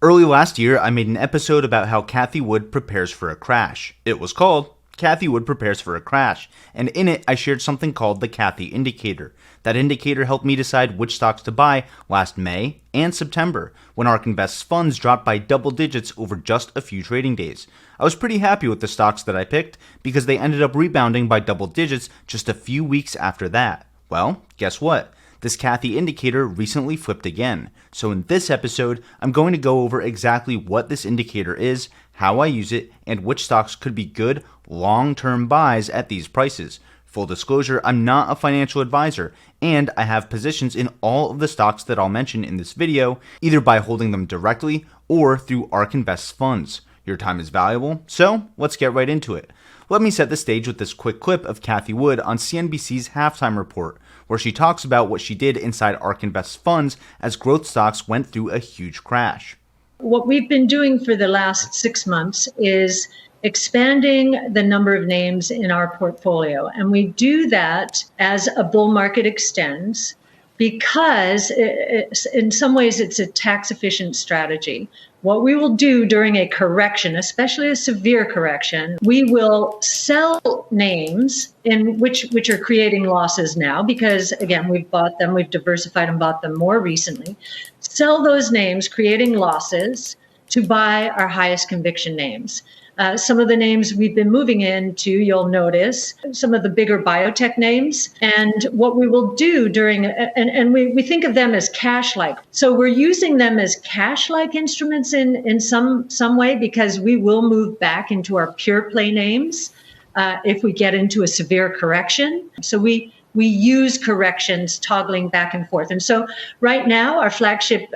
Early last year, I made an episode about how Cathie Wood prepares for a crash. It was called Cathie Wood Prepares for a Crash, and in it I shared something called the Cathie Indicator. That indicator helped me decide which stocks to buy last May and September, when ARK Invest's funds dropped by double digits over just a few trading days. I was pretty happy with the stocks that I picked, because they ended up rebounding by double digits just a few weeks after that. Well, guess what? This Cathie indicator recently flipped again. So in this episode, I'm going to go over exactly what this indicator is, how I use it, and which stocks could be good long-term buys at these prices. Full disclosure, I'm not a financial advisor, and I have positions in all of the stocks that I'll mention in this video, either by holding them directly or through ARK Invest's funds. Your time is valuable, so let's get right into it. Let me set the stage with this quick clip of Cathie Wood on CNBC's halftime report, where she talks about what she did inside ARK Invest's funds as growth stocks went through a huge crash. What we've been doing for the last 6 months is expanding the number of names in our portfolio. And we do that as a bull market extends because in some ways it's a tax efficient strategy. What we will do during a correction, especially a severe correction, we will sell names in which are creating losses now because, again, we've bought them, we've diversified and bought them more recently. Sell those names, creating losses, to buy our highest conviction names. Some of the names we've been moving into, you'll notice, some of the bigger biotech names. And what we will do and we think of them as cash-like. So we're using them as cash-like instruments in some way because we will move back into our pure play names if we get into a severe correction. So we use corrections toggling back and forth. And so right now, our flagship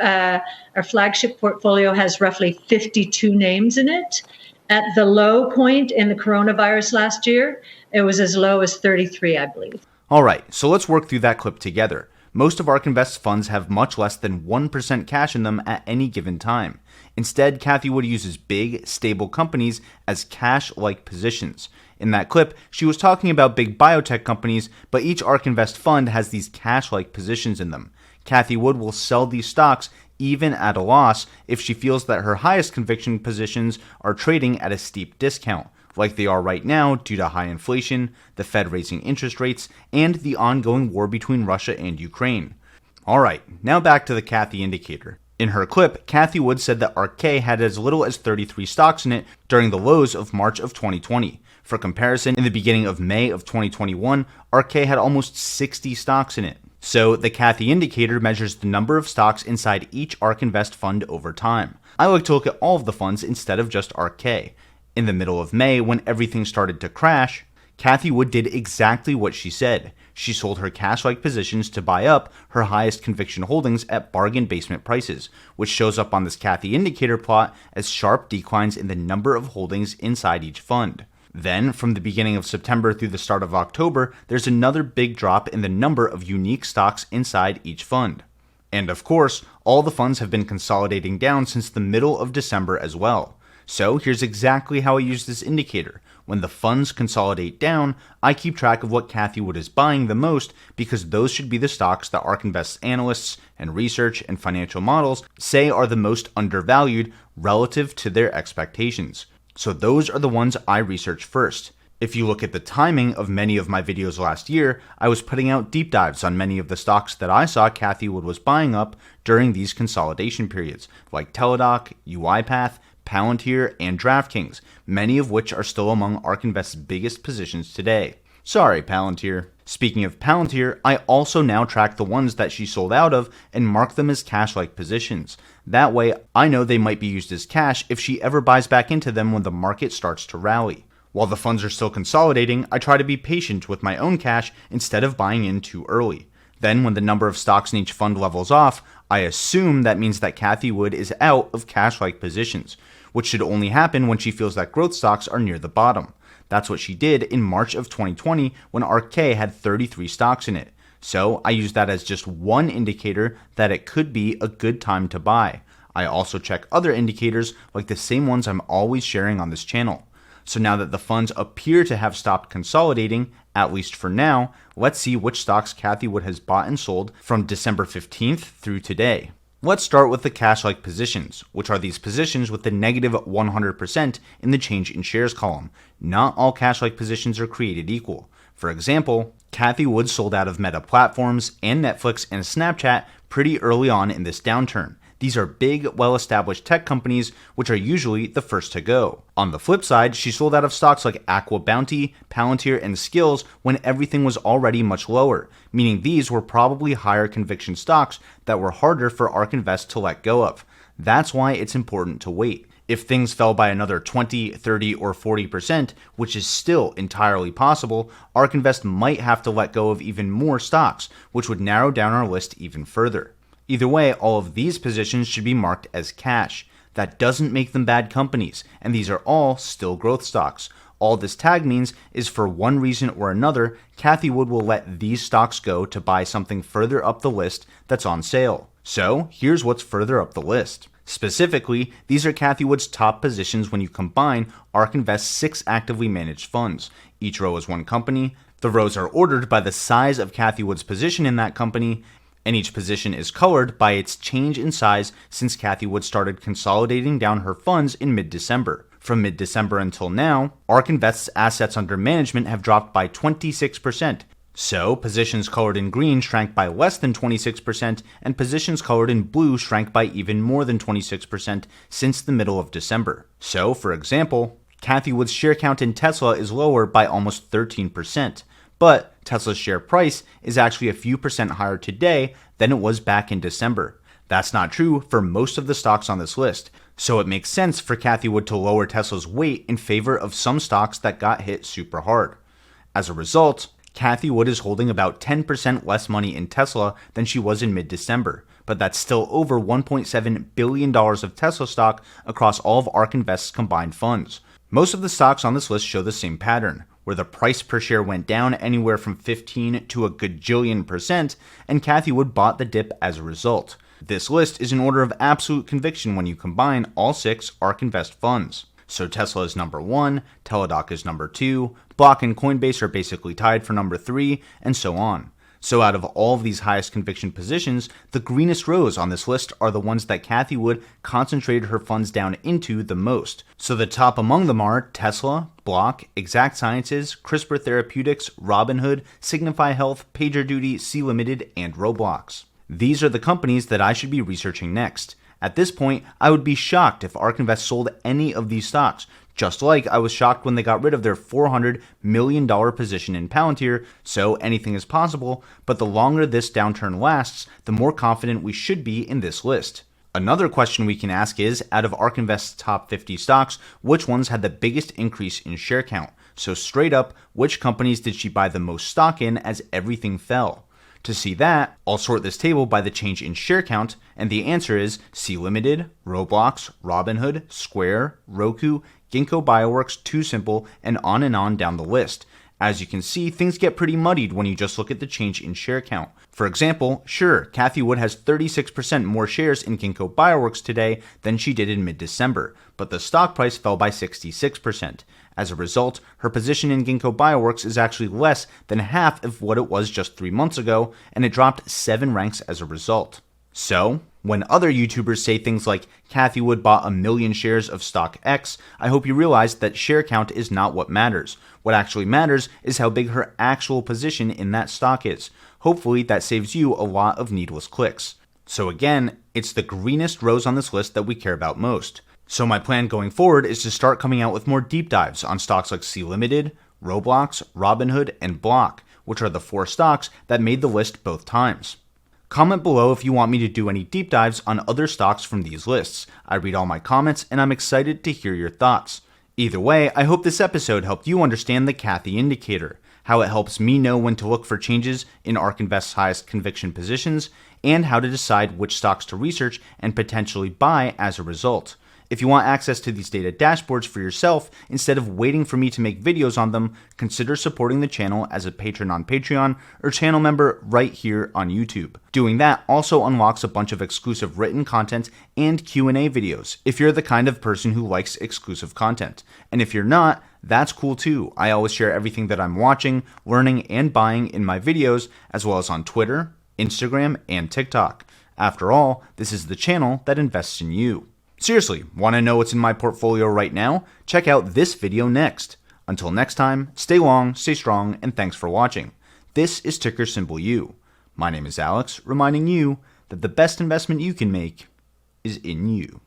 portfolio has roughly 52 names in it. At the low point in the coronavirus last year, it was as low as 33, I believe. All right, so let's work through that clip together. Most of ARK Invest's funds have much less than 1% cash in them at any given time. Instead, Cathie Wood uses big, stable companies as cash-like positions. In that clip, she was talking about big biotech companies, but each ARK Invest fund has these cash-like positions in them. Cathie Wood will sell these stocks even at a loss if she feels that her highest conviction positions are trading at a steep discount, like they are right now due to high inflation, the Fed raising interest rates, and the ongoing war between Russia and Ukraine. Alright, now back to the Cathie indicator. In her clip, Cathie Wood said that ARKK had as little as 33 stocks in it during the lows of March of 2020. For comparison, in the beginning of May of 2021, ARKK had almost 60 stocks in it. So the Cathie indicator measures the number of stocks inside each ARK Invest fund over time. I like to look at all of the funds instead of just ARKK. In the middle of May, when everything started to crash, Cathie Wood did exactly what she said. She sold her cash-like positions to buy up her highest conviction holdings at bargain basement prices, which shows up on this Cathie indicator plot as sharp declines in the number of holdings inside each fund. Then, from the beginning of September through the start of October, there's another big drop in the number of unique stocks inside each fund. And of course, all the funds have been consolidating down since the middle of December as well. So here's exactly how I use this indicator. When the funds consolidate down, I keep track of what Cathie Wood is buying the most because those should be the stocks that ARK Invest analysts and research and financial models say are the most undervalued relative to their expectations. So those are the ones I research first. If you look at the timing of many of my videos last year, I was putting out deep dives on many of the stocks that I saw Cathie Wood was buying up during these consolidation periods, like Teladoc, UiPath, Palantir, and DraftKings, many of which are still among ARK Invest's biggest positions today. Sorry, Palantir. Speaking of Palantir, I also now track the ones that she sold out of and mark them as cash-like positions. That way, I know they might be used as cash if she ever buys back into them when the market starts to rally. While the funds are still consolidating, I try to be patient with my own cash instead of buying in too early. Then, when the number of stocks in each fund levels off, I assume that means that Cathie Wood is out of cash-like positions, which should only happen when she feels that growth stocks are near the bottom. That's what she did in March of 2020 when ARKK had 33 stocks in it. So I use that as just one indicator that it could be a good time to buy. I also check other indicators like the same ones I'm always sharing on this channel. So now that the funds appear to have stopped consolidating, at least for now, let's see which stocks Cathie Wood has bought and sold from December 15th through today. Let's start with the cash-like positions, which are these positions with the negative 100% in the change in shares column. Not all cash-like positions are created equal. For example, Cathie Wood sold out of Meta Platforms and Netflix and Snapchat pretty early on in this downturn. These are big, well-established tech companies, which are usually the first to go. On the flip side, she sold out of stocks like Aqua Bounty, Palantir, and Skills when everything was already much lower, meaning these were probably higher conviction stocks that were harder for ARK Invest to let go of. That's why it's important to wait. If things fell by another 20, 30, or 40%, which is still entirely possible, ARK Invest might have to let go of even more stocks, which would narrow down our list even further. Either way, all of these positions should be marked as cash. That doesn't make them bad companies, and these are all still growth stocks. All this tag means is for one reason or another, Cathie Wood will let these stocks go to buy something further up the list that's on sale. So here's what's further up the list. Specifically, these are Cathie Wood's top positions when you combine ARK Invest's 6 actively managed funds. Each row is one company. The rows are ordered by the size of Cathie Wood's position in that company, and each position is colored by its change in size since Cathie Wood started consolidating down her funds in mid-December. From mid-December until now, ARK Invest's assets under management have dropped by 26%. So, positions colored in green shrank by less than 26%, and positions colored in blue shrank by even more than 26% since the middle of December. So, for example, Cathie Wood's share count in Tesla is lower by almost 13%. But Tesla's share price is actually a few percent higher today than it was back in December. That's not true for most of the stocks on this list, so it makes sense for Cathie Wood to lower Tesla's weight in favor of some stocks that got hit super hard. As a result, Cathie Wood is holding about 10% less money in Tesla than she was in mid-December, but that's still over $1.7 billion of Tesla stock across all of ARK Invest's combined funds. Most of the stocks on this list show the same pattern, where the price per share went down anywhere from 15 to a gajillion %, and Cathie Wood bought the dip as a result. This list is an order of absolute conviction when you combine all 6 ARK Invest funds. So Tesla is number 1, Teladoc is number 2, Block and Coinbase are basically tied for number 3, and so on. So out of all of these highest conviction positions, the greenest rows on this list are the ones that Cathie Wood concentrated her funds down into the most. So the top among them are Tesla, Block, Exact Sciences, CRISPR Therapeutics, Robinhood, Signify Health, PagerDuty, Sea Limited, and Roblox. These are the companies that I should be researching next. At this point, I would be shocked if ARK Invest sold any of these stocks, just like I was shocked when they got rid of their $400 million position in Palantir, so anything is possible, but the longer this downturn lasts, the more confident we should be in this list. Another question we can ask is, out of ARK Invest's top 50 stocks, which ones had the biggest increase in share count? So straight up, which companies did she buy the most stock in as everything fell? To see that, I'll sort this table by the change in share count, and the answer is Sea Limited, Roblox, Robinhood, Square, Roku, Ginkgo Bioworks, Too Simple, and on down the list. As you can see, things get pretty muddied when you just look at the change in share count. For example, sure, Cathie Wood has 36% more shares in Ginkgo Bioworks today than she did in mid-December, but the stock price fell by 66%. As a result, her position in Ginkgo Bioworks is actually less than half of what it was just 3 months ago, and it dropped 7 ranks as a result. So, when other YouTubers say things like Cathie Wood bought 1 million shares of stock X, I hope you realize that share count is not what matters. What actually matters is how big her actual position in that stock is. Hopefully that saves you a lot of needless clicks. So again, it's the greenest rows on this list that we care about most. So my plan going forward is to start coming out with more deep dives on stocks like Sea Limited, Roblox, Robinhood, and Block, which are the 4 stocks that made the list both times. Comment below if you want me to do any deep dives on other stocks from these lists. I read all my comments and I'm excited to hear your thoughts. Either way, I hope this episode helped you understand the Cathie indicator, how it helps me know when to look for changes in ARK Invest's highest conviction positions, and how to decide which stocks to research and potentially buy as a result. If you want access to these data dashboards for yourself, instead of waiting for me to make videos on them, consider supporting the channel as a patron on Patreon or channel member right here on YouTube. Doing that also unlocks a bunch of exclusive written content and Q&A videos if you're the kind of person who likes exclusive content. And if you're not, that's cool too. I always share everything that I'm watching, learning, and buying in my videos, as well as on Twitter, Instagram, and TikTok. After all, this is the channel that invests in you. Seriously, want to know what's in my portfolio right now? Check out this video next. Until next time, stay long, stay strong, and thanks for watching. This is ticker symbol U. My name is Alex, reminding you that the best investment you can make is in you.